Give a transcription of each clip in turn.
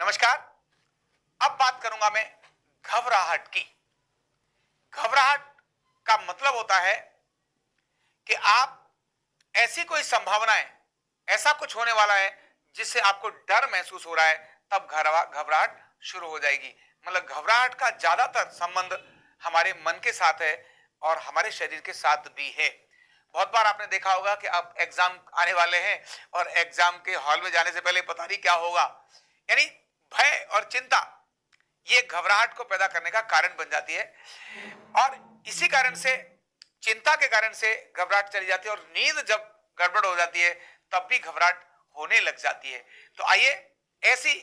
नमस्कार। अब बात करूंगा मैं घबराहट की। घबराहट का मतलब होता है कि आप ऐसी कोई संभावनाएं, ऐसा कुछ होने वाला है जिससे आपको डर महसूस हो रहा है, तब घबराहट शुरू हो जाएगी। मतलब घबराहट का ज्यादातर संबंध हमारे मन के साथ है और हमारे शरीर के साथ भी है। बहुत बार आपने देखा होगा कि आप एग्जाम आने वाले हैं और एग्जाम के हॉल में जाने से पहले पता नहीं क्या होगा, यानी भय और चिंता ये घबराहट को पैदा करने का कारण बन जाती है। और इसी कारण से, चिंता के कारण से घबराहट चली जाती है और नींद जब गड़बड़ हो जाती है तब भी घबराहट होने लग जाती है। तो आइए ऐसी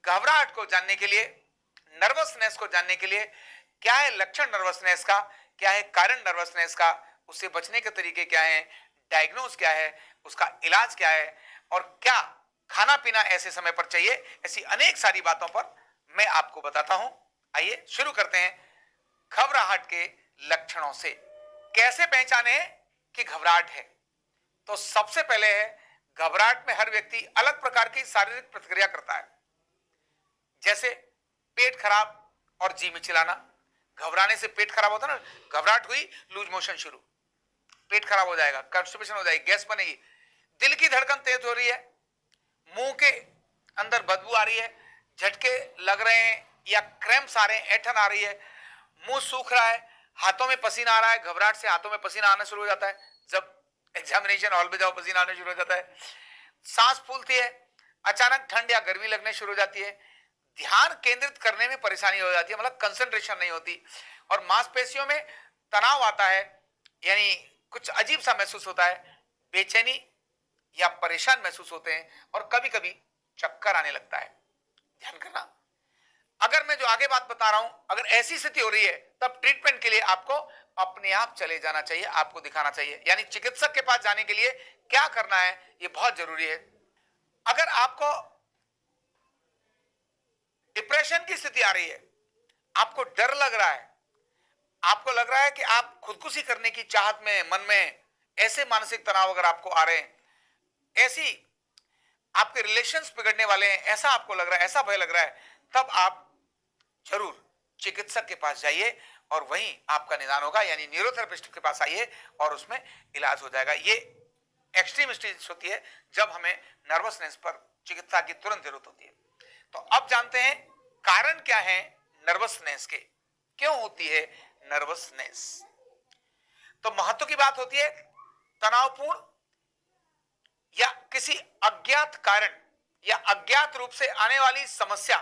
घबराहट को जानने के लिए, नर्वसनेस को जानने के लिए, क्या है लक्षण नर्वसनेस का, क्या है कारण नर्वसनेस का, उससे बचने के तरीके क्या हैं, डायग्नोज क्या है, उसका इलाज क्या है और क्या खाना पीना ऐसे समय पर चाहिए, ऐसी अनेक सारी बातों पर मैं आपको बताता हूं। आइए शुरू करते हैं घबराहट के लक्षणों से। कैसे पहचाने कि घबराहट है? तो सबसे पहले है, घबराहट में हर व्यक्ति अलग प्रकार की शारीरिक प्रतिक्रिया करता है, जैसे पेट खराब और जी मिचलाना। घबराने से पेट खराब होता है ना, घबराहट हुई, लूज मोशन शुरू, पेट खराब हो जाएगा, कॉन्स्टिपेशन हो जाएगी, गैस बनेगी। दिल की धड़कन तेज हो रही है, मुंह के अंदर बदबू आ रही है, झटके लग रहे हैं या क्रैम्प्स आ रहे हैं, ऐंठन आ रही है, मुंह सूख रहा है, हाथों में पसीना आ रहा है। घबराहट से हाथों में पसीना आना शुरू हो जाता है, जब एग्जामिनेशन हॉल में जाओ पसीना आना शुरू हो जाता है। सांस फूलती है, अचानक ठंड या गर्मी लगने शुरू हो जाती है, ध्यान केंद्रित करने में परेशानी हो जाती है, मतलब कंसंट्रेशन नहीं होती, और मांसपेशियों में तनाव आता है, यानी कुछ अजीब सा महसूस होता है, बेचैनी या परेशान महसूस होते हैं और कभी कभी चक्कर आने लगता है। ध्यान करना, अगर मैं जो आगे बात बता रहा हूं, अगर ऐसी स्थिति हो रही है तब ट्रीटमेंट के लिए आपको अपने आप चले जाना चाहिए, आपको दिखाना चाहिए, यानी चिकित्सक के पास जाने के लिए क्या करना है ये बहुत जरूरी है। अगर आपको डिप्रेशन की स्थिति आ रही है, आपको डर लग रहा है, आपको लग रहा है कि आप खुदकुशी करने की चाहत में, मन में ऐसे मानसिक तनाव अगर आपको आ रहे हैं, ऐसी आपके रिलेशंस बिगड़ने वाले हैं, ऐसा आपको लग रहा है, ऐसा भय लग रहा है, तब आप जरूर चिकित्सक के पास जाइए और वहीं आपका निदान होगा, यानी न्यूरोथेरेपिस्ट के पास आइए और उसमें इलाज हो जाएगा। ये एक्सट्रीम स्टेज होती है जब हमें नर्वसनेस पर चिकित्सा की तुरंत जरूरत होती है। तो अब जानते हैं कारण क्या है नर्वसनेस के, क्यों होती है नर्वसनेस। तो महत्व की बात होती है, तनावपूर्ण या किसी अज्ञात कारण या अज्ञात रूप से आने वाली समस्या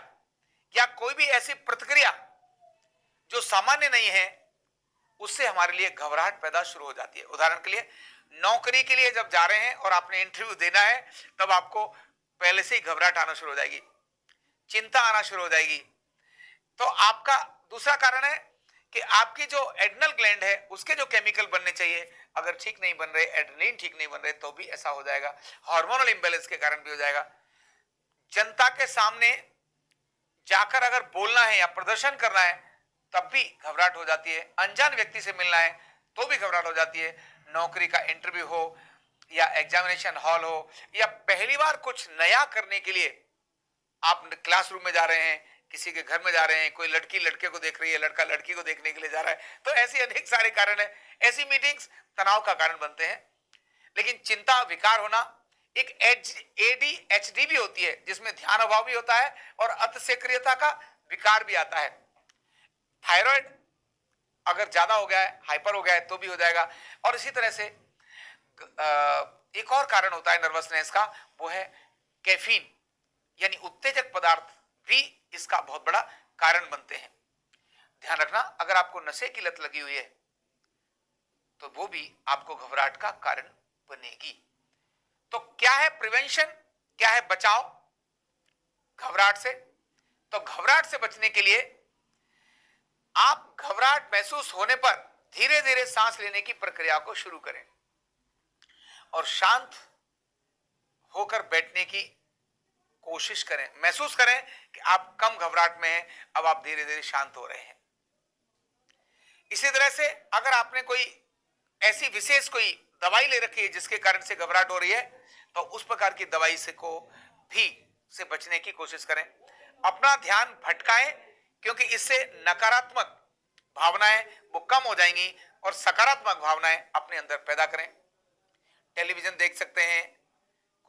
या कोई भी ऐसी प्रतिक्रिया जो सामान्य नहीं है, उससे हमारे लिए घबराहट पैदा शुरू हो जाती है। उदाहरण के लिए, नौकरी के लिए जब जा रहे हैं और आपने इंटरव्यू देना है, तब आपको पहले से ही घबराहट आना शुरू हो जाएगी, चिंता आना शुरू हो जाएगी। तो आपका दूसरा कारण है कि आपकी जो एड्रिनल ग्लैंड है, उसके जो केमिकल बनने चाहिए अगर ठीक नहीं बन रहे, एड्रेनलिन ठीक नहीं बन रहे, तो भी ऐसा हो जाएगा। हार्मोनल इंबैलेंस के कारण भी हो जाएगा। जनता के सामने जाकर अगर बोलना है या प्रदर्शन करना है, तब भी घबराहट हो जाती है। अनजान व्यक्ति से मिलना है तो भी घबराहट हो जाती है। नौकरी का इंटरव्यू हो या एग्जामिनेशन हॉल हो या पहली बार कुछ नया करने के लिए आप क्लासरूम में जा रहे हैं, किसी के घर में जा रहे हैं, कोई लड़की लड़के को देख रही है, लड़का लड़की को देखने के लिए जा रहा है, तो ऐसी अनेक सारे कारण है। ऐसी मीटिंग्स तनाव का कारण बनते हैं। लेकिन चिंता विकार होना एक एडीएचडी भी होती है, जिसमें ध्यान अभाव भी होता है और अतिसक्रियता का विकार भी आता है। थायराइड अगर ज्यादा हो गया है, हाइपर हो गया है, तो भी हो जाएगा। और इसी तरह से एक और कारण होता है नर्वसनेस का, वो है कैफीन, यानी उत्तेजक पदार्थ भी इसका बहुत बड़ा कारण बनते हैं। ध्यान रखना, अगर आपको नशे की लत लगी हुई है तो वो भी आपको घबराहट का कारण बनेगी। तो क्या है प्रिवेंशन, क्या है बचाव घबराहट से? तो घबराहट से बचने के लिए आप घबराहट महसूस होने पर धीरे धीरे सांस लेने की प्रक्रिया को शुरू करें और शांत होकर बैठने की कोशिश करें। महसूस करें कि आप कम घबराहट में हैं, अब आप धीरे धीरे शांत हो रहे हैं। इसी तरह से अगर आपने कोई ऐसी विशेष कोई दवाई ले रखी है जिसके कारण से घबराहट हो रही है, तो उस प्रकार की दवाई से को भी से बचने की कोशिश करें। अपना ध्यान भटकाएं, क्योंकि इससे नकारात्मक भावनाएं वो कम हो जाएंगी और सकारात्मक भावनाएं अपने अंदर पैदा करें। टेलीविजन देख सकते हैं,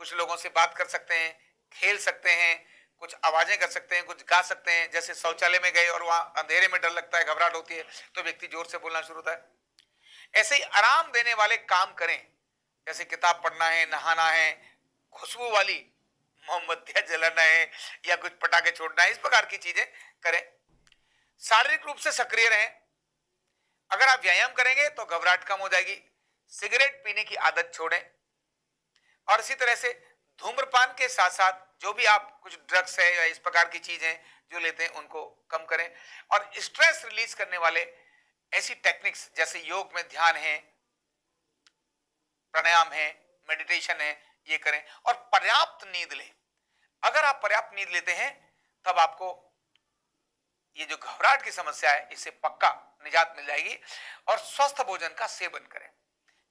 कुछ लोगों से बात कर सकते हैं, खेल सकते हैं, कुछ आवाजें कर सकते हैं, कुछ गा सकते हैं। जैसे शौचालय में गए और वहां अंधेरे में डर लगता है, घबराहट होती है, तो व्यक्ति जोर से बोलना शुरू होता है। ऐसे ही आराम देने वाले काम करें, जैसे किताब पढ़ना है, नहाना है, खुशबू वाली मोमबत्तियां जलाना है या कुछ पटाखे छोड़ना है, इस प्रकार की चीजें करें। शारीरिक रूप से सक्रिय रहें। अगर आप व्यायाम करेंगे तो घबराहट कम हो जाएगी। सिगरेट पीने की आदत छोड़ें। और इसी तरह से धूम्रपान के साथ साथ जो भी आप कुछ ड्रग्स है या इस प्रकार की चीजें जो लेते हैं उनको कम करें। और स्ट्रेस रिलीज करने वाले ऐसी टेक्निक्स जैसे योग में ध्यान है, प्राणायाम है, मेडिटेशन है, ये करें। और पर्याप्त नींद लें। अगर आप पर्याप्त नींद लेते हैं तब आपको ये जो घबराहट की समस्या है इससे पक्का निजात मिल जाएगी। और स्वस्थ भोजन का सेवन करें,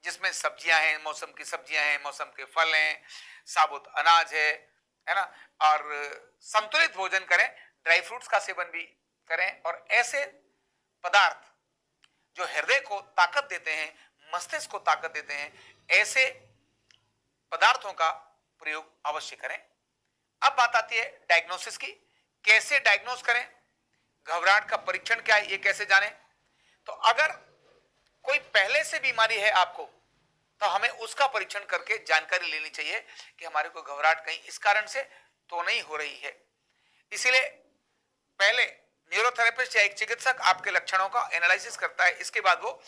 जिसमें सब्जियां हैं, मौसम की सब्जियां हैं, मौसम के फल हैं, साबुत अनाज है ना। और संतुलित भोजन करें, ड्राई फ्रूट्स का सेवन भी करें। और ऐसे पदार्थ जो हृदय को ताकत देते हैं, मस्तिष्क को ताकत देते हैं, ऐसे पदार्थों का प्रयोग अवश्य करें। अब बात आती है डायग्नोसिस की। कैसे डायग्नोस करें, घबराहट का परीक्षण क्या है, ये कैसे जानें। तो अगर कोई पहले से बीमारी है आपको, तो हमें उसका परीक्षण करके जानकारी लेनी चाहिए कि हमारे को घबराहट कहीं इस कारण से तो नहीं हो रही है। इसीलिए पहले न्यूरोथेरेपिस्ट या एक चिकित्सक आपके लक्षणों का एनालिसिस करता है, इसके बाद वो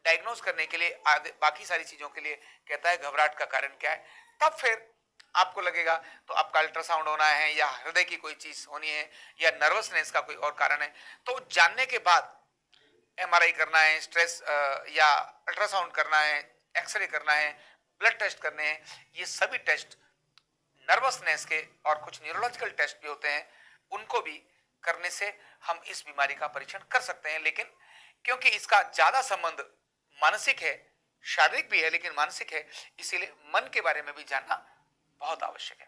डायग्नोस करने के लिए बाकी सारी चीजों के लिए कहता है घबराहट का कारण क्या है। तब फिर आपको लगेगा तो आपका अल्ट्रासाउंड होना है या हृदय की कोई चीज होनी है या नर्वसनेस का कोई और कारण है। तो जानने के बाद एमआरआई करना है, स्ट्रेस या अल्ट्रासाउंड करना है, एक्सरे करना है, ब्लड टेस्ट करने हैं। ये सभी टेस्ट नर्वसनेस के और कुछ न्यूरोलॉजिकल टेस्ट भी होते हैं, उनको भी करने से हम इस बीमारी का परीक्षण कर सकते हैं। लेकिन क्योंकि इसका ज्यादा संबंध मानसिक है, शारीरिक भी है लेकिन मानसिक है, इसीलिए मन के बारे में भी जानना बहुत आवश्यक है।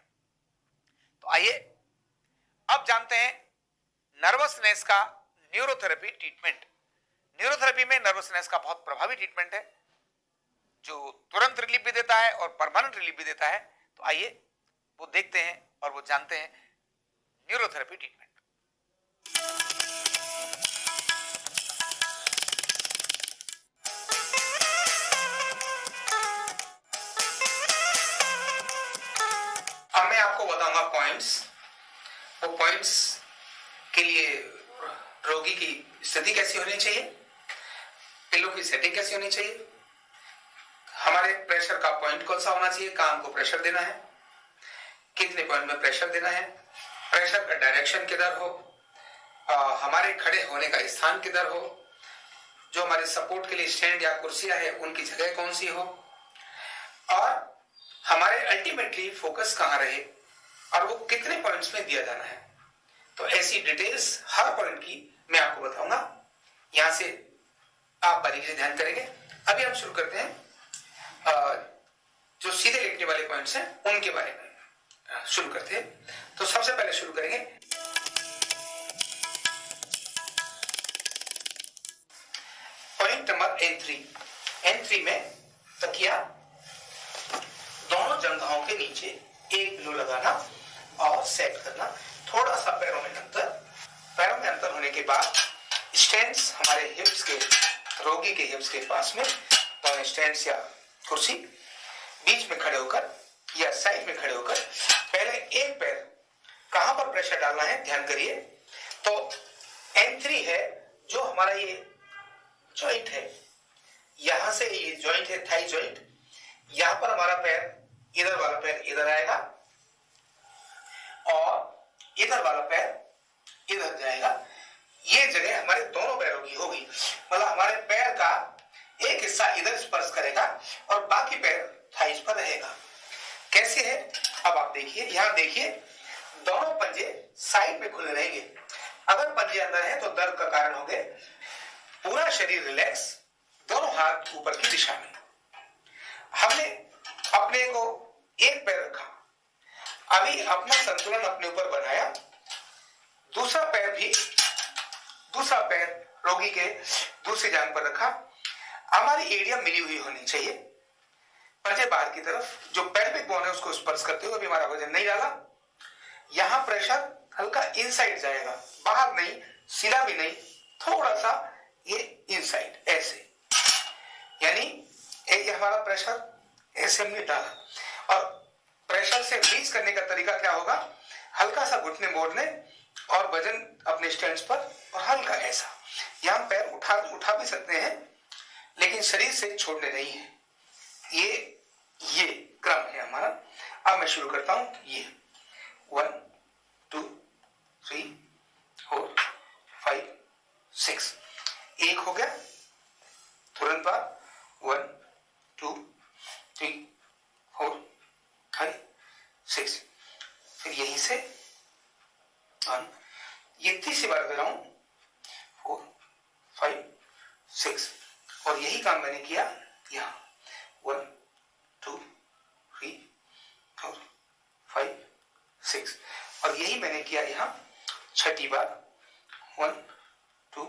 तो आइए अब जानते हैं नर्वसनेस का न्यूरोथेरेपी ट्रीटमेंट। न्यूरोथेरेपी में नर्वसनेस का बहुत प्रभावी ट्रीटमेंट है, जो तुरंत रिलीफ भी देता है और परमानेंट रिलीफ भी देता है। तो आइए वो देखते हैं और वो जानते हैं न्यूरोथेरेपी ट्रीटमेंट। अब मैं आपको बताऊंगा पॉइंट्स। वो पॉइंट्स के लिए रोगी की स्थिति कैसी होनी चाहिए, पिलो की सेटिंग कैसी होनी चाहिए, हमारे प्रेशर का पॉइंट कौन सा होना चाहिए, कहां हमको प्रेशर देना है, कितने पॉइंट में प्रेशर देना है, प्रेशर का डायरेक्शन किधर हो, हमारे खड़े होने का स्थान किधर हो, जो हमारे सपोर्ट के लिए स्टैंड या कुर्सियां है उनकी जगह कौन सी हो, और हमारे अल्टीमेटली फोकस कहां रहे और वो कितने पॉइंट्स में दिया जाना है। तो ऐसी डिटेल्स हर पॉइंट की मैं आपको बताऊंगा। यहां से आप बारीकी से ध्यान करेंगे। अभी हम शुरू करते हैं जो सीधे लिखने वाले पॉइंट्स हैं उनके बारे में शुरू करते हैं। तो सबसे पहले शुरू करेंगे पॉइंट नंबर N3। N3 में तकिया दोनों जंघाओं के नीचे एक पिलो लगाना और सेट करना। थोड़ा सा पैरों में अंतर होने के बाद स्टैंड्स हमारे हिप्स के, रोगी के हिप्स के पास में दोनों स्टैंड्स या कुर्सी, बीच में खड़े होकर या साइड में खड़े होकर पहले एक पैर कहां पर प्रेशर डालना है ध्यान करिए। तो N3 है जो हमारा ये जॉइंट है, यहां से ये जॉइंट है थाई जॉइंट, यहां पर हमारा पैर, इधर वाला पैर इधर आएगा और इधर वाला पैर इधर जाएगा। ये जगह हमारे दोनों पैरों की होगी, मतलब हमारे पैर का एक हिस्सा इधर स्पर्श करेगा और बाकी पैर थाइस पर रहेगा। कैसे है अब आप देखिए, यहां देखिए दोनों पंजे साइड में खुले रहेंगे। अगर पंजे अंदर है तो दर्द का कारण होंगे। पूरा शरीर रिलैक्स, दोनों हाथ ऊपर की दिशा में। हमने अपने को एक पैर रखा, अभी अपना संतुलन अपने ऊपर बनाया, दूसरा पैर रोगी के दूसरी जांघ पर रखा। हमारी एड़ियां मिली हुई होनी चाहिए, पंजे बाहर की तरफ, जो पेल्विक बोन है उसको स्पर्श करते हुए। अभी हमारा वजन नहीं डाला, यहां प्रेशर हल्का इनसाइड जाएगा, बाहर नहीं, सीधा भी नहीं, थोड़ा सा ये इनसाइड ऐसे, यानी एक हमारा प्रेशर ऐसे हमने डाला। और प्रेशर से रिलीज करने का तरीका क्या होगा, हल्का सा घुटने मोड़ने और वजन अपने स्टैंड्स पर, और हल्का ऐसा। यहां पैर उठा भी सकते हैं, लेकिन शरीर से छोड़ने नहीं है। ये क्रम है हमारा। अब मैं शुरू करता हूं। ये 1 2 3 4 5 6, एक हो गया, तुरंत बाद 1 2 3 4 5 6, फिर यहीं से 1, ये तीसरी बार कर रहा हूं, 4 5 6, और यही काम मैंने किया यहां, 1 2 3 4 5 6, और यही मैंने किया यहां छठी बार, 1 2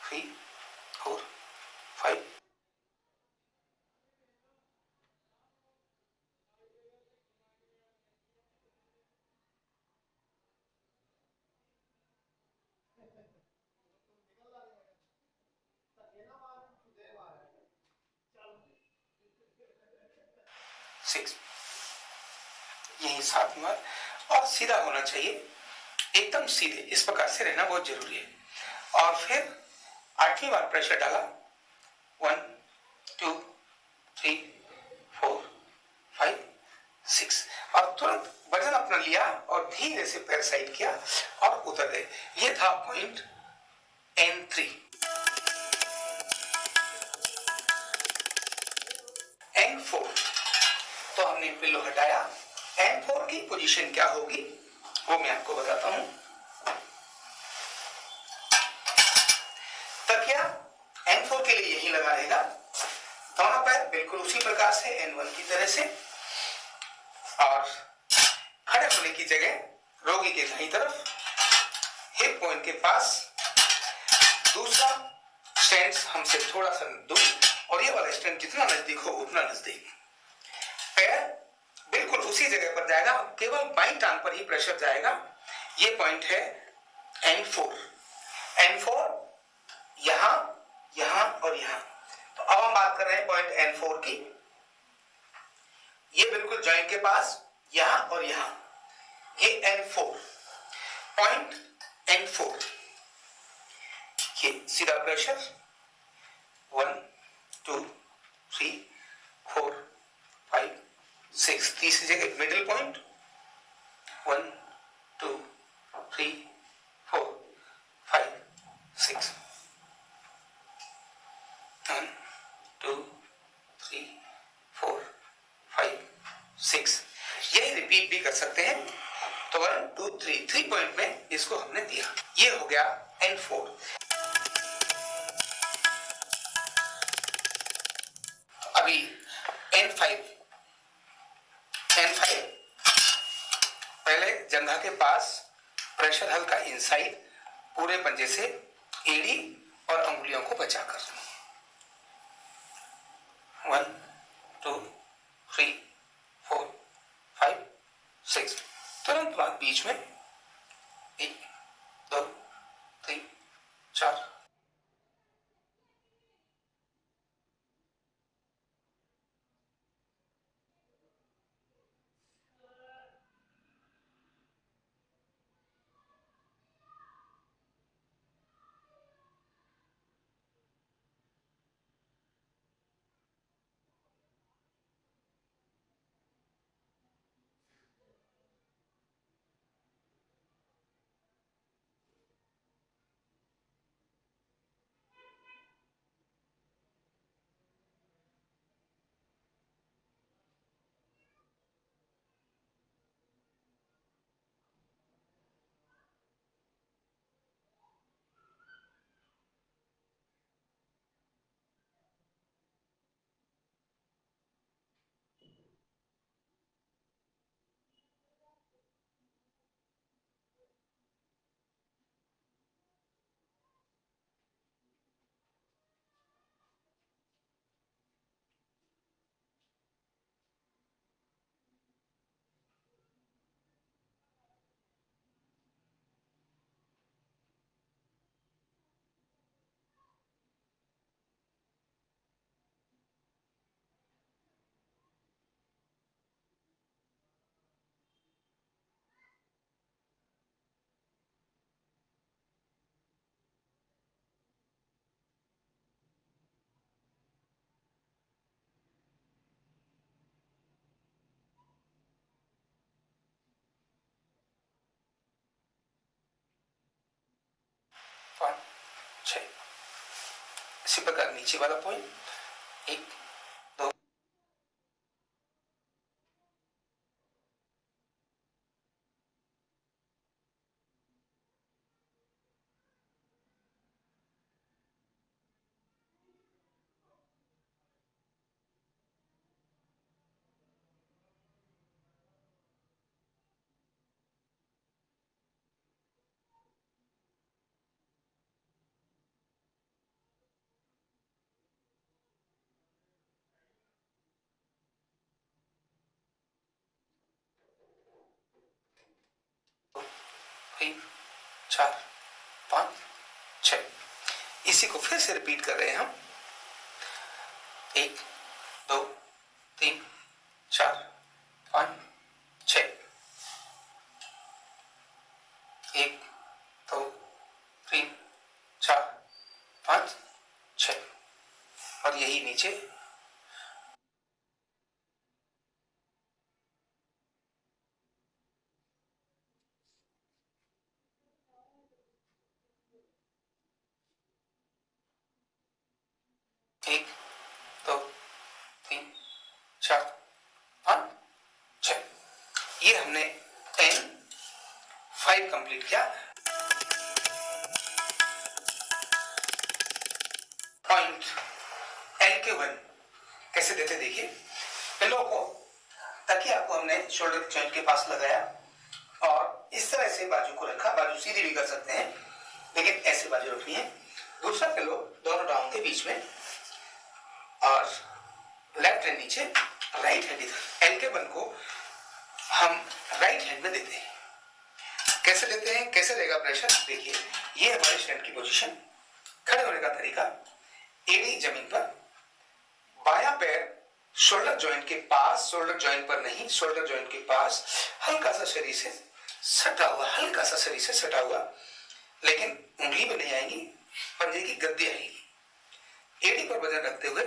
3 4 5 6, यही 7 बार, और सीधा होना चाहिए, एकदम सीधे, इस प्रकार से रहना बहुत जरूरी है। और फिर 8वीं बार प्रेशर डाला, 1 2 3 4 5 6, और तुरंत वजन अपना लिया और धीरे से पैर साइड किया और उतर गए। ये था पॉइंट N3। N4 तो हमने पिलो हटाया। N4 की पोजीशन क्या होगी वो मैं आपको बताता हूं। तकिया N4 के लिए यही लगा रहेगा, दोनों पैर बिल्कुल उसी प्रकार से N1 की तरह से, और खड़े होने की जगह रोगी के दाईं तरफ, हिप पॉइंट के पास, दूसरा स्टैंड हमसे थोड़ा सा दूर, और ये वाला स्टैंड जितना नजदीक हो उतना नजदीक। पैर बिल्कुल उसी जगह पर जाएगा, केवल बाईं टांग पर ही प्रेशर जाएगा। ये पॉइंट है N4। N4 यहां, यहां और यहां। तो अब हम बात कर रहे हैं पॉइंट N4 की। ये बिल्कुल जॉइंट के पास, यहां और यहां, ये N4 पॉइंट। N4 ये सीधा प्रेशर 1 2 3 4 5 6, तीसरी जगह मिडिल पॉइंट 1 2 3 4 5 6, 1 2 3 4 5 6, यही रिपीट भी कर सकते हैं। तो 1 2 3 पॉइंट में इसको हमने दिया। ये हो गया N4। अभी N5 पहले जंघा के पास प्रेशर हल्का इनसाइड, पूरे पंजे से एड़ी और अंगुलियों को बचाकर, 1 2 3 4 5 6, तुरंत बाद बीच में 1 2 3 4। इसी प्रकार नीचे वाला पॉइंट 1 2 3 4 5 6। इसी को फिर से रिपीट कर रहे हैं हम। 1 2 3 4 5 6। 1 2 3 4 5 6 और यही नीचे। एक दो तीन चार पाँच छः, ये हमने N5 कंप्लीट किया। पॉइंट LK1 कैसे देते देखिए। पिलो को तकिया को हमने शोल्डर जॉइंट के पास लगाया और इस तरह से बाजू को रखा। बाजू सीधी भी कर सकते हैं लेकिन ऐसे बाजू रखनी है। दूसरा पिलो दोनों टांगों के बीच में और लेफ्ट हैंड नीचे, राइट हैंड इधर। LK1 को हम राइट हैंड में देते हैं। कैसे देते हैं, कैसे रहेगा प्रेशर देखिए। ये हमारे स्टैंड की पोजीशन। खड़े होने का तरीका, एड़ी जमीन पर, बायां पैर शोल्डर जॉइंट के पास, शोल्डर जॉइंट पर नहीं, शोल्डर जॉइंट के पास हल्का सा शरीर से सटा हुआ, हल्का सा शरीर से सटा हुआ, लेकिन उंगली पे नहीं आएगी, पंजे की गद्दी आएगी। एड़ी पर वजन रखते हुए,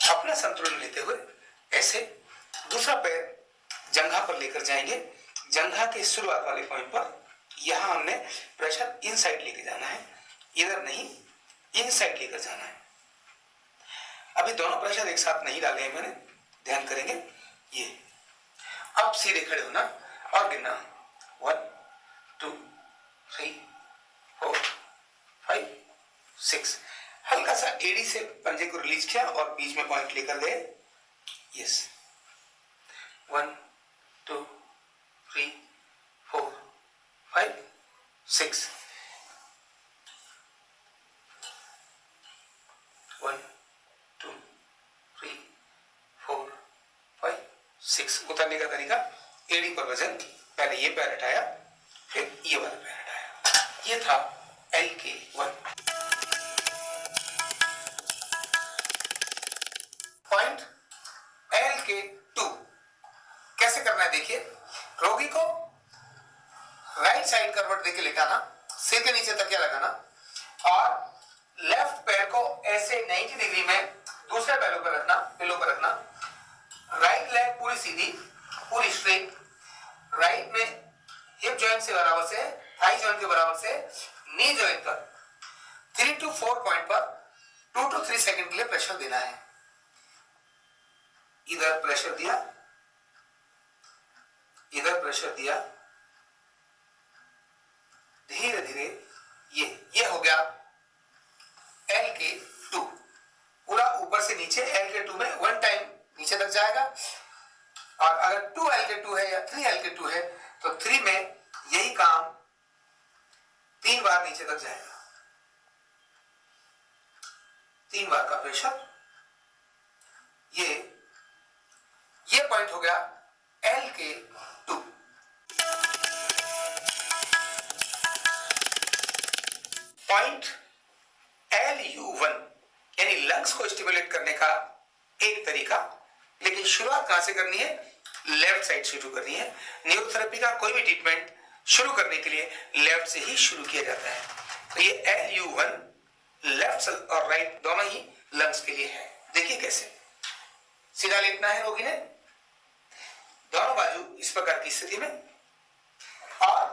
अपना संतुलन लेते हुए ऐसे। दूसरा पैर जंघा पर लेकर जाएंगे। जंघा के शुरुआत वाले पॉइंट पर यहां हमने प्रेशर इनसाइड लेके जाना है, इधर नहीं, इनसाइड लेकर जाना है। अभी दोनों प्रेशर एक साथ नहीं डाले हैं मैंने, ध्यान करेंगे। ये अब सीधे खड़े होना और गिनना 1 2 3 4 5 6। हल्का सा एड़ी से पंजे को रिलीज किया और बीच में पॉइंट लेकर गए। यस, 1 2 3 4 5 6। 1 2 3 4 5 6। उतरने का तरीका, एड़ी पर वजन, पहले ये पैर हटाया फिर ये वाला पैर हटाया। ये था LK1। पॉइंट LK2 कैसे करना है देखिए। रोगी को राइट साइड करवट देके लेटाना, सिर के नीचे तकिया लगाना और लेफ्ट पैर को ऐसे 90 डिग्री में दूसरे पैरों पर रखना, पिलो पर रखना। राइट लेग पूरी सीधी, पूरी स्ट्रेट। राइट में हिप जॉइंट से बराबर से, थाई जॉइंट के बराबर से, नी जॉइंट पर 3 to 4 पॉइंट पर 2 to 3 सेकंड के लिए प्रेशर देना है। इधर प्रेशर दिया, इधर प्रेशर दिया, धीरे धीरे ये हो गया LK2। पूरा ऊपर से नीचे LK2 में 1 टाइम नीचे तक जाएगा। और अगर 2 LK2 है या 3 LK2 है तो 3 में यही काम 3 बार नीचे तक जाएगा। 3 बार का प्रेशर। ये पॉइंट हो गया LK2। पॉइंट LU1 यानी लंग्स को स्टिमुलेट करने का एक तरीका, लेकिन शुरुआत कहां से करनी है, लेफ्ट साइड से शुरू करनी है। न्यूरोथेरेपी का कोई भी ट्रीटमेंट शुरू करने के लिए लेफ्ट से ही शुरू किया जाता है। तो ये LU1 लेफ्ट और राइट दोनों ही लंग्स के लिए है। देखिए कैसे। सीधा लेटना है रोगी ने, दोनों बाजू इस प्रकार की स्थिति में, और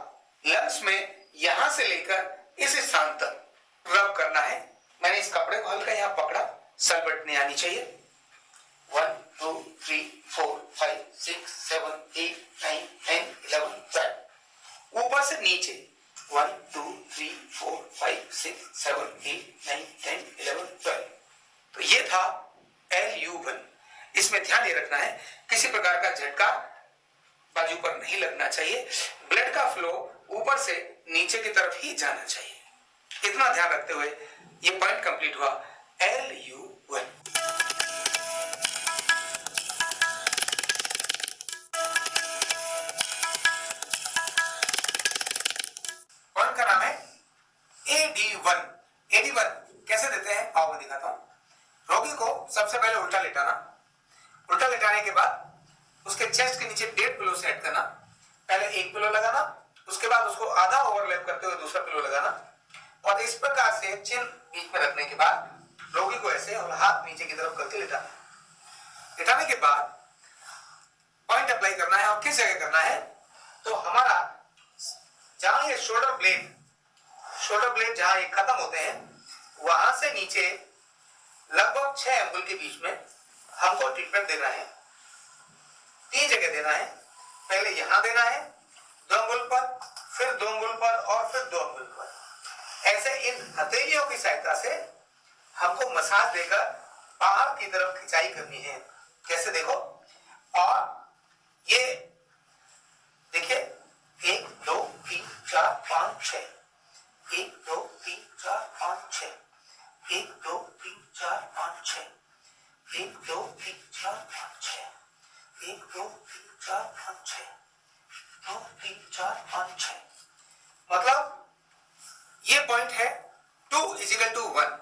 लंग्स में यहां से लेकर इस स्थान तक रब करना है। मैंने इस कपड़े को हल्का यहां पकड़ा सलबटने आनी चाहिए। 1 2 3 4 5 6 7 8 9 10 11 12 ऊपर से नीचे 1 2 3 4 5 6 7 8 9 10 11 12। तो ये था LU1। इसमें ध्यान ये रखना है किसी प्रकार का झटका बाजू पर नहीं लगना चाहिए, ब्लड का फ्लो ऊपर से नीचे की तरफ ही जाना चाहिए। इतना ध्यान रखते हुए ये पॉइंट कंप्लीट हुआ LU1। पॉइंट का नाम है AD1। AD1 कैसे देते हैं आओ मैं दिखाता हूं। रोगी को सबसे पहले उल्टा लेटाना, उल्टा लेटाने के बाद उसके चेस्ट के नीचे 1.5 पिलो सेट करना। पहले एक पिलो लगाना, उसके बाद उसको आधा ओवरलैप करते हुए दूसरा पिलो लगाना और इस प्रकार से चिन बीच में रखने के बाद रोगी को ऐसे और हाथ नीचे की तरफ करके लेटाना। लेटाने के बाद पॉइंट अप्लाई करना है और किस जगह करना है तो हमारा जहां ये शोल्डर ब्लेड जहां ये खत्म होते हैं वहां से नीचे लगभग 6 अंगुल के बीच में हमको ट्रीटमेंट देना है। 3 जगह देना है। पहले यहां देना है 2 अंगुल पर, फिर 2 अंगुल पर और फिर 2 अंगुल पर। ऐसे इन हथेलियों की सहायता से हमको मसाज देकर बाहर की तरफ खिंचाई करनी है। कैसे देखो, और ये देखिए 1 2 3 4 5 6, 1 2 3 4 5 6, 1 2 3 4 5 6, 1 2 3 4 5 6, 1 2 3 4 5 6, 2 3 4 5 6। मतलब ये पॉइंट है 2 = 1।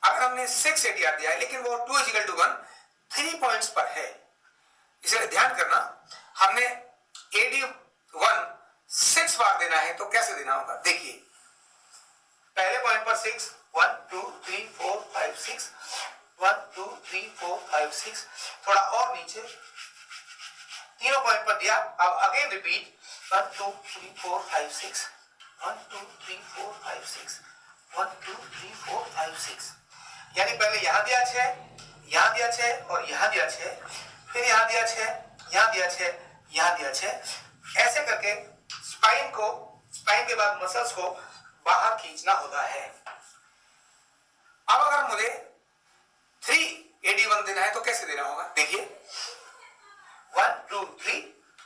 अगर हमने 6 ADR दिया है लेकिन वो 2 = 1 3 पॉइंट्स पर है, इसलिए ध्यान करना। हमने AD1 6 बार देना है तो कैसे देना होगा देखिए। पहले पॉइंट पर 6 1 2 3 4 5 6, 1 2 3 4 5 6, थोड़ा और नीचे तीनों पॉइंट पर दिया। अब अगेन रिपीट 1 2 3 4 5 6, 1 2 3 4 5 6, 1 2 3 4 5 6। यानी पहले यहां दिया 6, यहां दिया 6 और यहां दिया 6, फिर यहां दिया 6, यहां दिया 6, यहां दिया 6। ऐसे करके स्पाइन के बाद मसल्स को बाहर खींचना होता है। अब अगर मुझे 3 AD1 देना है तो कैसे देना होगा देखिए। 1 2 3,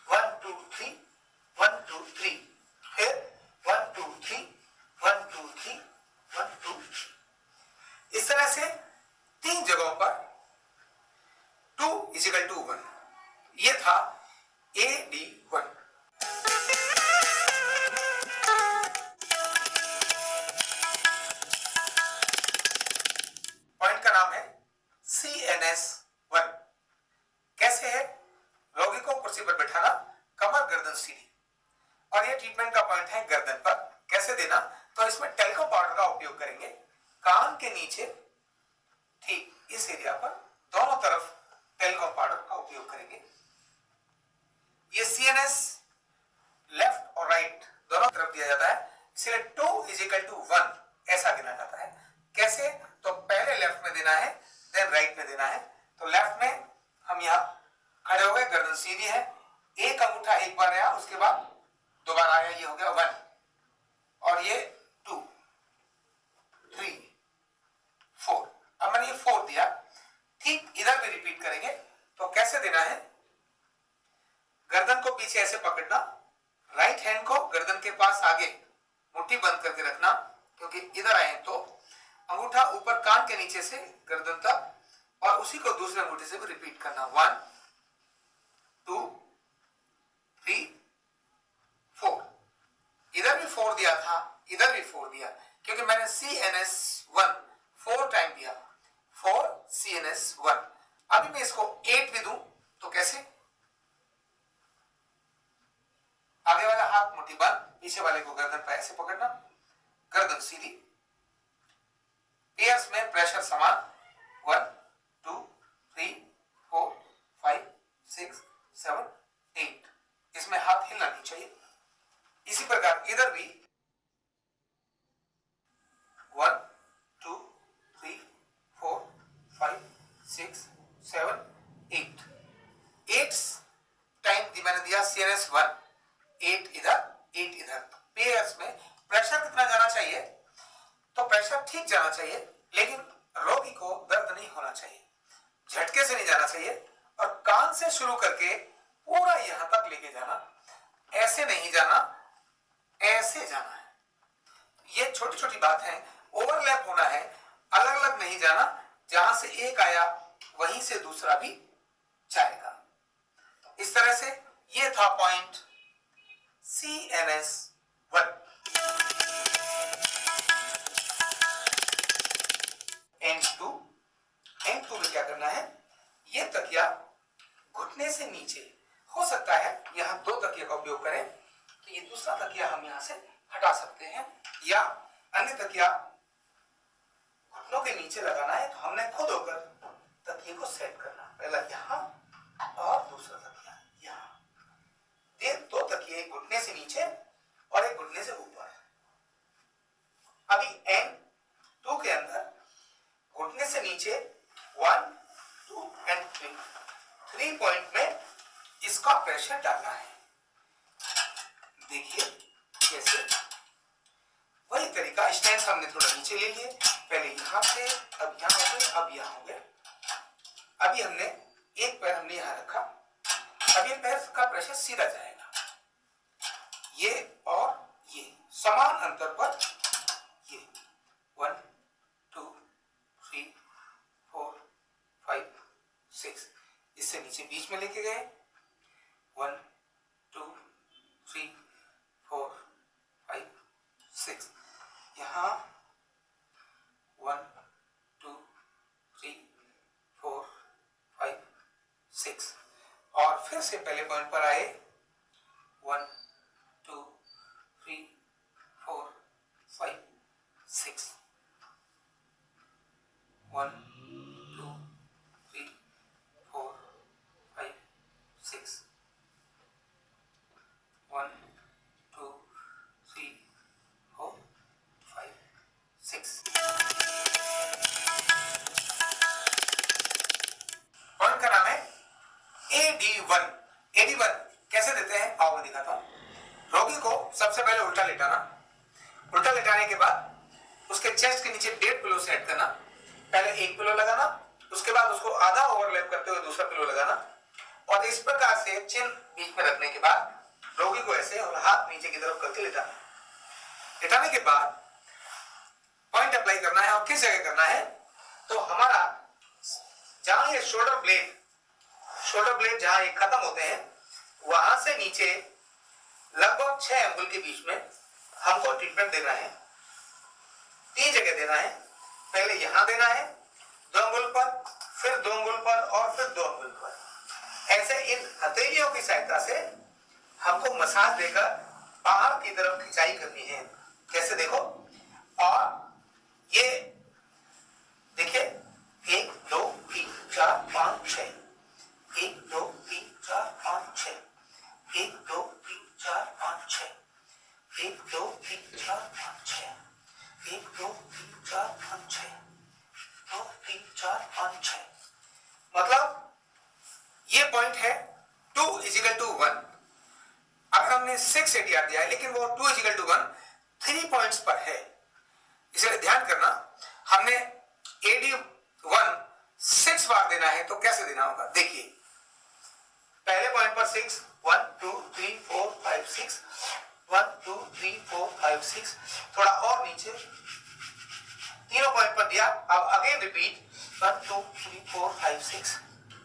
1 2 3, 1 2 3, फिर 1 2 3, 1 2 3, 1 2 3। इस तरह से 3 जगहों पर 2 = 1। ये था AD1। पॉइंट का नाम है CNS1। कैसे है, रोगी को कुर्सी पर बैठाना, कमर गर्दन सीधी, और ये ट्रीटमेंट का पॉइंट है गर्दन पर। कैसे देना तो इसमें टेल्को पाउडर का उपयोग करेंगे। कान के नीचे ठीक इस एरिया पर दोनों तरफ टेल्को पाउडर का उपयोग करेंगे। ये CNS लेफ्ट और राइट दोनों तरफ दिया जाता है, इसलिए 2 = 1 ऐसा गिना जाता है। कैसे तो पहले लेफ्ट में देना है देन राइट में देना है। तो लेफ्ट में हम यहां खड़े हो गए, गर्दन सीधी है, एक अंगूठा एक बार आया, उसके बाद दोबारा आया, ये हो गया 1 और ये 2 3 4। अब मैंने ये 4 दिया, ठीक इधर भी रिपीट करेंगे। तो कैसे देना है, गर्दन को पीछे ऐसे पकड़ना, राइट हैंड को गर्दन के पास आगे मुट्ठी बंद करके रखना, क्योंकि इधर आए तो अंगूठा ऊपर कान के नीचे से गर्दन तक, और उसी को दूसरे अंगूठे से भी रिपीट करना। 1 2 3 4। इधर भी 4 दिया था, इधर भी 4 दिया, क्योंकि मैंने CNS1 4 टाइम दिया, 4 CNS1। अभी मैं इसको 8 भी दूं तो कैसे, आगे वाला हाथ मुट्ठी बंद, पीछे वाले को गर्दन पर ऐसे पकड़ना, गर्दन सीधी, ईयर्स में प्रेशर समान। 1 2 3 4 5 6 7 8। इसमें हाथ हिलना नहीं चाहिए। इसी प्रकार इधर भी 1 2 3 4 ठीक जाना चाहिए, लेकिन रोगी को दर्द नहीं होना चाहिए, झटके से नहीं जाना चाहिए, और कान से शुरू करके पूरा यहां तक लेके जाना, ऐसे नहीं जाना, ऐसे जाना है। ये छोटी छोटी बात है, ओवरलैप होना है, अलग अलग नहीं जाना, जहां से एक आया वहीं से दूसरा भी जाएगा। इस तरह से ये था पॉइंट CNS1। N2 में क्या करना है, ये तकिया घुटने से नीचे, हो सकता है यहां 2 तकिया का उपयोग करें, तो ये दूसरा तकिया हम यहां से हटा सकते हैं, या अन्य तकिया घुटनों के नीचे लगाना है तो हमने खुद होकर तकिए को सेट करना, पहला यहां और दूसरा तकिया यहां। ये 2 तकिए, एक घुटने से नीचे और एक घुटने से ऊपर। अभी N2 के अंदर घुटने से नीचे 1, 2 and 3 पॉइंट में इसका प्रेशर डालना है। देखिए कैसे, वही तरीका, स्टैंड हमने थोड़ा नीचे ले लिए, पहले यहां से, अब यहां हो गए, अब यहां हो गए। अभी हमने एक पैर हमने यहां रखा, अब ये पैर का प्रेशर सीधा जाएगा, ये और ये समान अंतर पर, ये 1, 2, 3, 4, 5, 6, इससे नीचे बीच में लेके गए, 1, 2, 3, 4, 5, 6, यहां 1, 2, 3, 4, 5, 6, और फिर से पहले पॉइंट पर आए, 1, 2, 3, 4, 5, 6, 1, 2, 3, 4, 5, 6, 1, 2, 3, 4, 5, 6। पॉइंट का नाम है AD1। AD1 कैसे देते हैं, आओ मैं दिखाता हूं। रोगी को सबसे पहले उल्टा लेटाना, उल्टा लेटाने के बाद उसके चेस्ट के नीचे 1.5 पिलो सेट करना, पहले 1 पिलो लगाना, उसके बाद उसको आधा ओवरलैप करते हुए दूसरा पिलो लगाना, और इस प्रकार से चिन बीच में रखने के बाद रोगी को ऐसे और हाथ नीचे की तरफ करके लेटाना। लेटाने के बाद पॉइंट अप्लाई करना है, और किस जगह करना है, तो हमारा जहां ये शोल्डर ब्लेड जहां ये खत्म होते हैं, वहां से नीचे लगभग 6 अंगुल के बीच में हमको ट्रीटमेंट देना है। 3 जगह देना है, पहले यहां देना है 2 अंगुल पर, फिर 2 अंगुल पर, और फिर 2 अंगुल पर। ऐसे इन हथेलियों की सहायता से हमको मसाज देकर बाहर की तरफ खिंचाई करनी है। कैसे देखो, और ये देखिए 1, 2, 3, 4, 5, 6, 1, 2, 3, 4, 5, 6, 1, 2, 3, 4, 5, 6, 1, 2, 3, 4, 5, 6, 1, 2, 3, 4, 5, 6, 2, 3, 4, 5, 6। मतलब ये पॉइंट है 2 = 1। अगर हमने 6 ADR दिया है, लेकिन वो 2 = 1 3 पॉइंट्स पर है, इसलिए ध्यान करना। हमने AD1 6 बार देना है, तो कैसे देना होगा, देखिए पहले पॉइंट पर 6, 1, 2, 3, 4, 5, 6, 1, 2, 3, 4, 5, 6, थोड़ा और नीचे, तीनों पॉइंट पर दिया। अब अगेन रिपीट, 1, 2, 3, 4, 5, 6,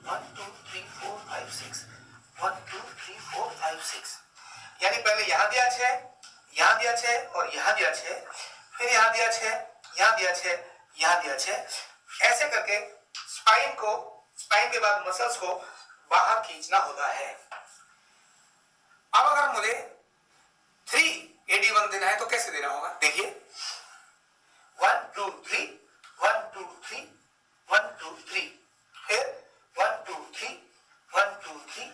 1, 2, 3, 4, 5, 6, 1, 2, 3, 4, 5, 6। यानी पहले यहां दिया 6, यहां दिया 6, और यहां दिया 6, फिर यहां दिया 6, यहां दिया 6, यहां दिया 6, ऐसे करके स्पाइन के बाद मसल्स को बाहर खींचना होता है। अब अगर मुझे 3 AD1 देना है, तो कैसे देना होगा, देखिए 1, 2, 3, 1, 2, 3, 1, 2, 3, फिर 1, 2, 3, 1, 2, 3,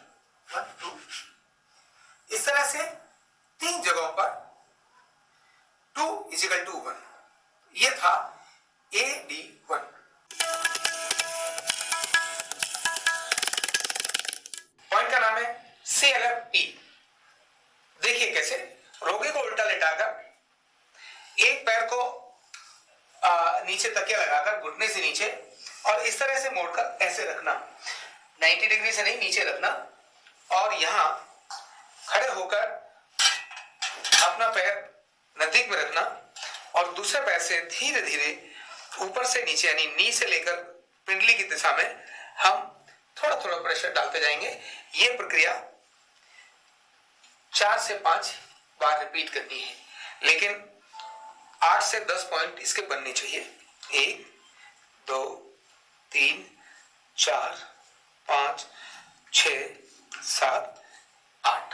1, 2, 3। इस तरह से 3 जगहों पर 2 = 1। ये था AD1। पॉइंट का नाम है CLFT। देखिए कैसे, रोगी को उल्टा लेटाकर एक पैर को नीचे तकिया लगाकर घुटने से नीचे और इस तरह से मोड़कर ऐसे रखना, 90 डिग्री से नहीं, नीचे रखना और यहां खड़े होकर अपना पैर नजदीक में रखना और दूसरे पैर से धीरे धीरे ऊपर से नीचे यानी नी से लेकर पिंडली की दिशा में हम थोड़ा थोड़ा प्रेशर डालते जाएंगे। यह प्रक्रिया 4 से 5 बार रिपीट करनी है, लेकिन 8 से 10 पॉइंट इसके बनने चाहिए। 1 2 3 4 5 6 7 8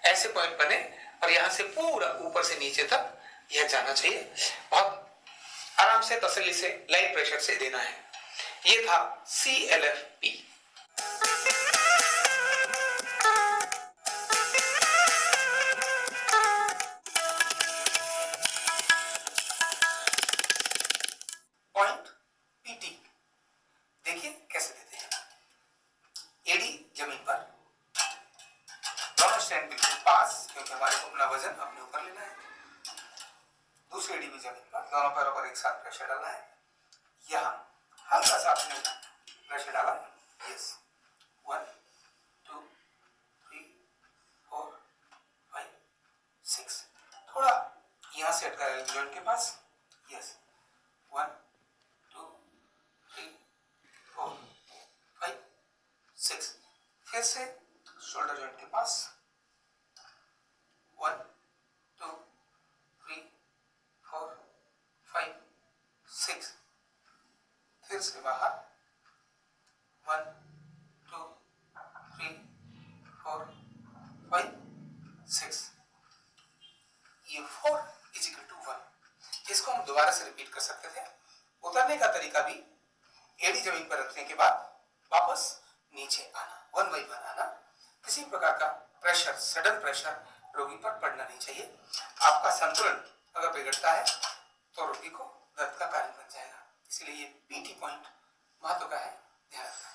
ऐसे पॉइंट बने और यहां से पूरा ऊपर से नीचे तक यह जाना चाहिए। बहुत आराम से तसल्ली से लाइट प्रेशर से देना है। यह था CLFP। पॉइंट PT देखिए कैसे देते हैं। एडी जमीन पर, दोनों स्टैंड बिल्कुल पास, क्योंकि हमारे को अपना वजन अपने ऊपर लेना है। दूसरी एडी भी जमीन पर, दोनों पैरों पर एक साथ प्रेशर डालना है। यहां हल्का सा आपने प्रेशर डाला, यस, 1 2 3 4 5 6, थोड़ा यहां से अटका है जॉइंट के पास, यस, 1 2 3 4 5 6, फिर से शोल्डर जॉइंट के पास, 1 2 3 4 5 6, फिर से बाहर, 1 2 3 4 5 6, ये 4 = 1। इसको हम दोबारा से रिपीट कर सकते थे। उतरने का तरीका भी एड़ी जमीन पर रखने के बाद वापस नीचे आना, 1 by 1 आना। किसी प्रकार का प्रेशर, सडन प्रेशर रोगी पर पड़ना नहीं चाहिए। आपका संतुलन अगर बिगड़ता है तो रोगी को दर्द का कारण बन जाएगा। इसलिए ये PT पॉइंट महत्व का है, ध्यान रखना।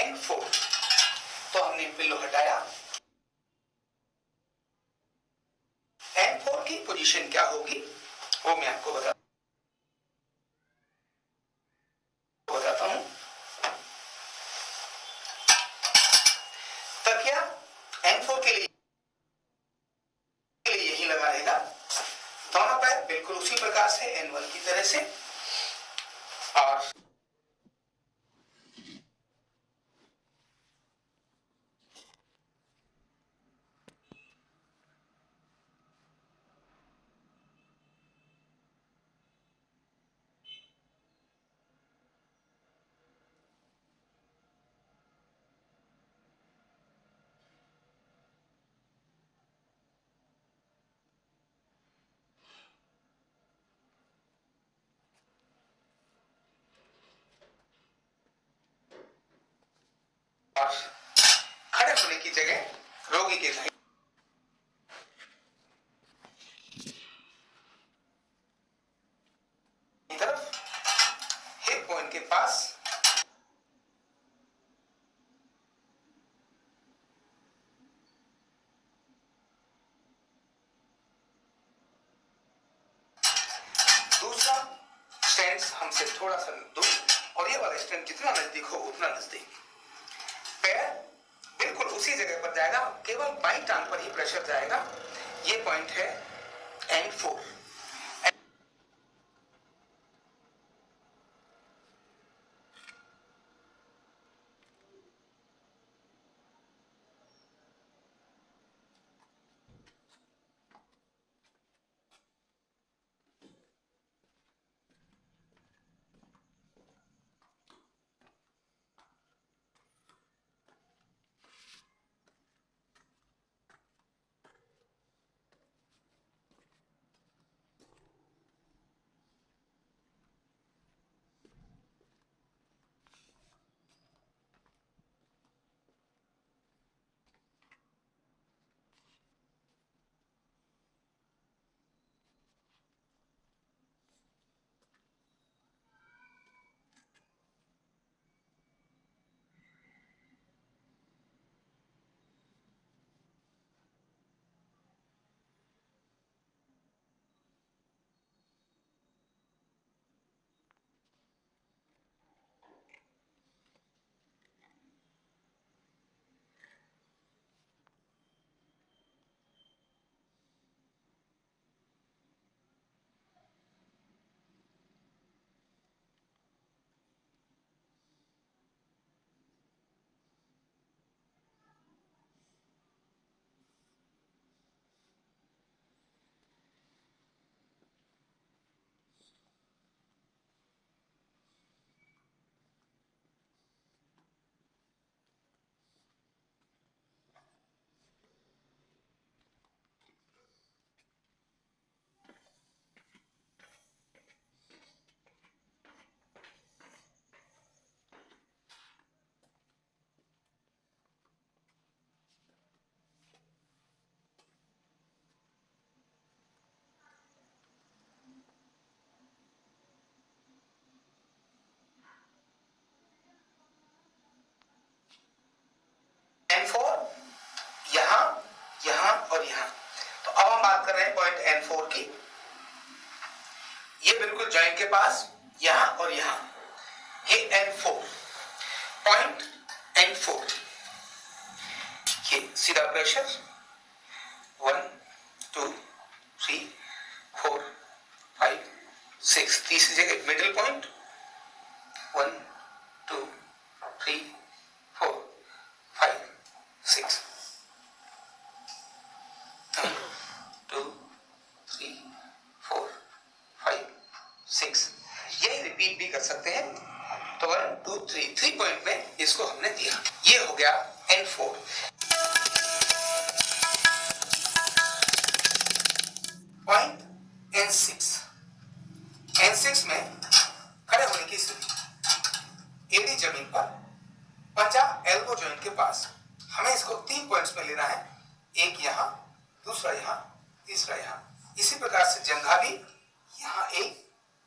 N4 तो हमने पिल्लो हटाया। N4 की पोजीशन क्या होगी वो मैं आपको बताता हूं। तकिया N4 के लिए यही लगा रहेगा। दोनों पैर बिल्कुल उसी प्रकार से N1 की तरह से, और खड़े होने की जगह रोगी के साइड की तरफ, हिप पॉइंट के पास, दूसरा स्टैंड हमसे थोड़ा सा दूर और ये वाला स्टैंड जितना नजदीक हो उतना नजदीक। पैर बिल्कुल उसी जगह पर जाएगा, केवल बाईं टांग पर ही प्रेशर जाएगा। ये पॉइंट है N4। और यहाँ। तो अब हम बात कर रहे हैं पॉइंट N4 की। ये बिल्कुल जॉइंट के पास यहाँ और यहाँ, ये N4 पॉइंट N4, ये सीधा प्रेशर 1 2 3 4 5 6, तीसरी जगह मिडिल पॉइंट 1 2 3 4 5 6, 1 2 3 4 5 6, यही रिपीट भी कर सकते हैं। तो 1 2 3 पॉइंट में इसको हमने दिया, ये हो गया N4। पॉइंट N6 में खड़े होने की स्थिति, एडी जमीन पर, पंजा एल्बो जॉइंट के पास। हमें इसको 3 पॉइंट्स में लेना है, एक यहां, दूसरा यहां, तीसरा यहां। इसी प्रकार से जंघा भी यहां एक,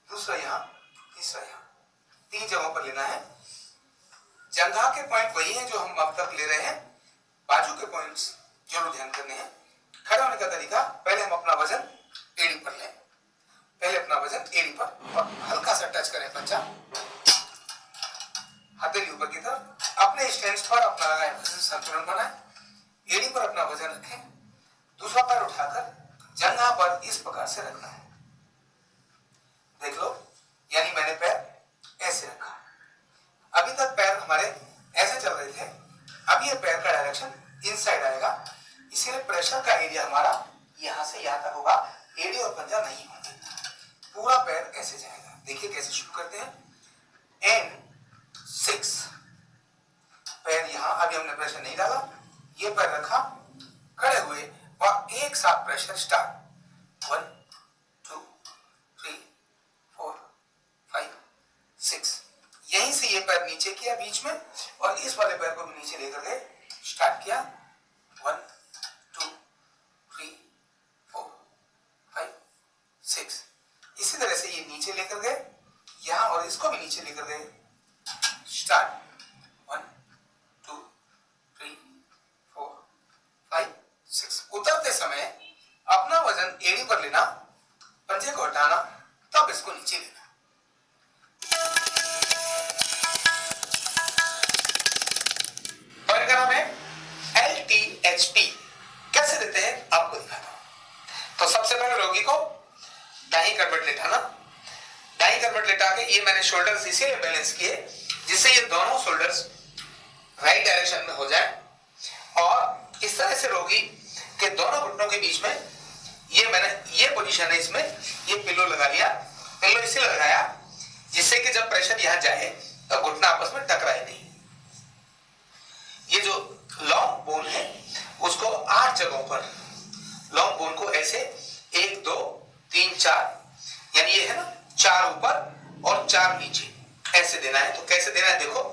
दूसरा यहां, तीसरा यहां, 3 जगहों पर लेना है। जंघा के पॉइंट वही हैं जो हम अब तक ले रहे हैं, बाजू के पॉइंट्स जरूर ध्यान करने हैं। खड़े होने का तरीका, पहले हम अपना वजन एड़ी पर लें, पहले अपना वजन एड़ी पर और हल्का सा टच करें पंजा, हथेली ऊपर की तरफ, अपने स्टैंड पर अपना लगाए वजन संतुलन बनाए, एड़ी पर अपना वजन रखें, दूसरा पैर उठाकर जंघा पर इस प्रकार से रखना है। देख लो, यानी मैंने पैर ऐसे रखा। अभी तक पैर हमारे ऐसे चल रहे थे, अब ये पैर का डायरेक्शन इनसाइड आएगा, इसीलिए प्रेशर का एरिया हमारा यहां से यहां तक होगा, एड़ी और पंजा नहीं होंगे, पूरा पैर ऐसे जाएगा। देखिए कैसे शुरू करते हैं। N6, पैर यहां, अभी हमने प्रेशर नहीं डाला, ये पैर रखा, खड़े हुए और एक साथ प्रेशर स्टार्ट। 1 2 3 4 5 6, यहीं से ये पैर नीचे किया बीच में और इस वाले पैर को भी नीचे लेकर गए, स्टार्ट किया 1 2 3 4 5 6। इसी तरह से ये नीचे लेकर गए यहां और इसको भी नीचे लेकर गए, स्टार्ट 1 2 3 4 5 6। उतरते समय अपना वजन एड़ी पर लेना, पंजे को हटाना, तब इसको नीचे लेना। पॉइंट का नाम है LTHP। कैसे देते हैं आपको दिखाता हूं। तो सबसे पहले रोगी को दाहिनी करवट लेटाना, दाहिनी करवट लेटा के ये मैंने शोल्डर्स इसीलिए बैलेंस किए जिससे ये दोनों शोल्डर्स राइट डायरेक्शन में हो जाए, और इस तरह से रोगी के दोनों घुटनों के बीच में ये मैंने, ये पोजीशन है, इसमें ये पिलो लगा लिया। पिलो इसलिए लगाया जिससे कि जब प्रेशर यहां जाए तो घुटना आपस में टकराए नहीं। ये जो लॉन्ग बोन है उसको 8 जगहों पर, लॉन्ग बोन को ऐसे 1 2 3 4, यानी ये है ना 4 ऊपर और 4 नीचे, ऐसे देना है। तो कैसे देना है देखो,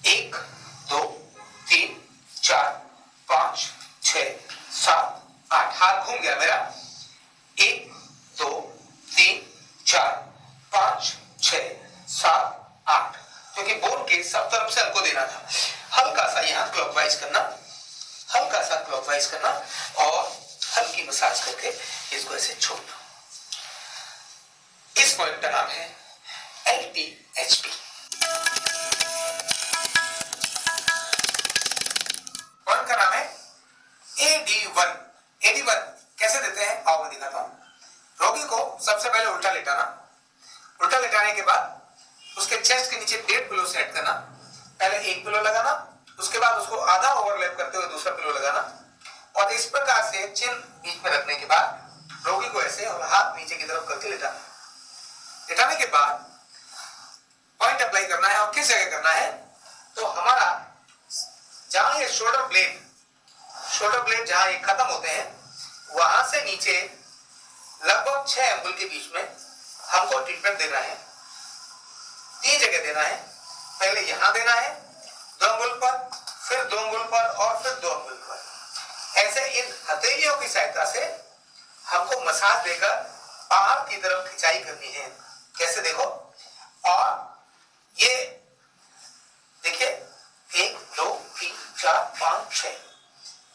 1 2 3 4 5 6 7 8, हाथ घूम गया मेरा, 1 2 3 4 5 6 7 8, क्योंकि बोन के सब तरफ से हमको देना था। हल्का सा यहाँ क्लॉकवाइज करना, हल्का सा क्लॉकवाइज करना और हल्की मसाज करके इसको ऐसे छोड़ना। इस पॉइंट का नाम है LTHP। पॉइंट का नाम है AD1। AD1 कैसे देते हैं आओ मैं दिखाता हूं। रोगी को सबसे पहले उल्टा लेटाना, उल्टा लेटाने के बाद उसके चेस्ट के नीचे 1.5 पिलो सेट करना, पहले 1 पिलो लगाना, उसके बाद उसको आधा ओवरलैप करते हुए दूसरा पिलो लगाना, और इस प्रकार से चिन बीच में रखने के बाद रोगी को ऐसे और हाथ नीचे की तरफ करके लेटाना। लेटाने के बाद पॉइंट अप्लाई करना है, और किस जगह करना है, तो हमारा जहां ये शोल्डर ब्लेड जहां ये खत्म होते हैं वहां से नीचे लगभग 6 अंगुल के बीच में हमको ट्रीटमेंट देना है। 3 जगह देना है, पहले यहां देना है 2 अंगुल पर, फिर 2 अंगुल पर और फिर 2 अंगुल पर। ऐसे इन हथेलियों की सहायता से हमको मसाज देकर बाहर की तरफ खिंचाई करनी है। कैसे देखो, और ये देखिए 1 2 3 4 5 6,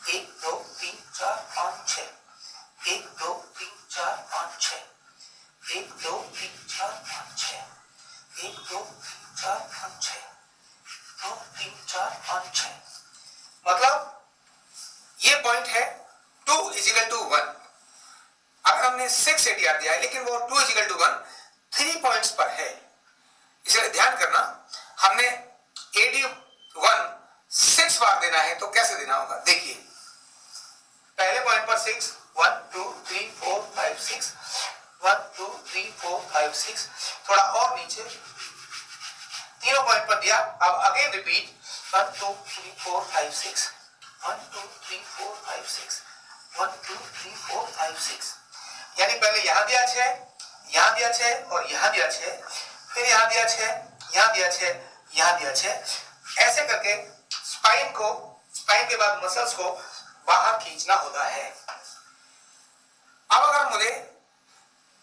1 2 3 4 5 6, 1 2 3 4 5 6, 1 2 3 4 5 6, 1 2 3 4 5 6, 2 3 4 5 6। मतलब ये पॉइंट है 2 = 1। अगर हमने 6 ADR दिया है लेकिन वो 2 = 1 3 पॉइंट्स पर है, इसलिए ध्यान करना, हमने AD1 6 बार देना है तो कैसे देना होगा। देखिए पहले पॉइंट पर 6 1 2 3 4 5 6, 1 2 3 4 5 6, थोड़ा और नीचे तीनों पॉइंट पर दिया। अब अगेन रिपीट 1 2 3 4 5 6, 1 2 3 4 5 6, 1 2 3 4 5 6। यानी पहले यहां दिया 6, यहां दिया 6 और यहां दिया 6, फिर यहां दिया 6, यहां दिया 6, यहां दिया 6। ऐसे करके स्पाइन के बाद मसल्स को बाहर खींचना होता है। अब अगर मुझे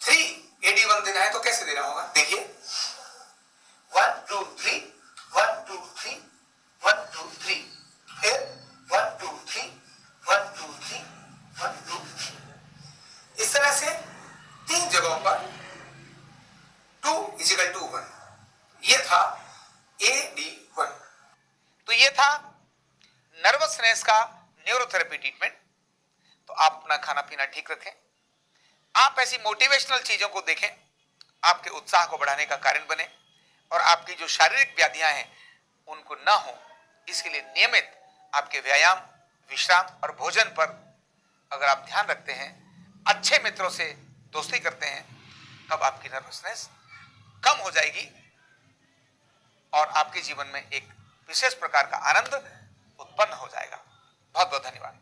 3 AD1 देना है तो कैसे देना होगा। देखिए 1 2 3, 1 2 3, 1 2 3, फिर 1 2 3, 1 2 3, 1 2 3। इस तरह से 3 जगहों पर 2 = 1। ये था AD1। तो ये था नर्वसनेस का न्यूरोथेरेपी ट्रीटमेंट। तो आप अपना खाना पीना ठीक रखें, आप ऐसी मोटिवेशनल चीजों को देखें, आपके उत्साह को बढ़ाने का कारण बने, और आपकी जो शारीरिक व्याधियां हैं उनको ना हो, इसके लिए नियमित आपके व्यायाम, विश्राम और भोजन पर अगर आप ध्यान रखते हैं, अच्छे मित्रों से दोस्ती करते हैं, तब आपकी नर्वसनेस कम हो जाएगी और आपके जीवन में एक विशेष प्रकार का आनंद उत्पन्न हो जाएगा। बहुत बहुत धन्यवाद।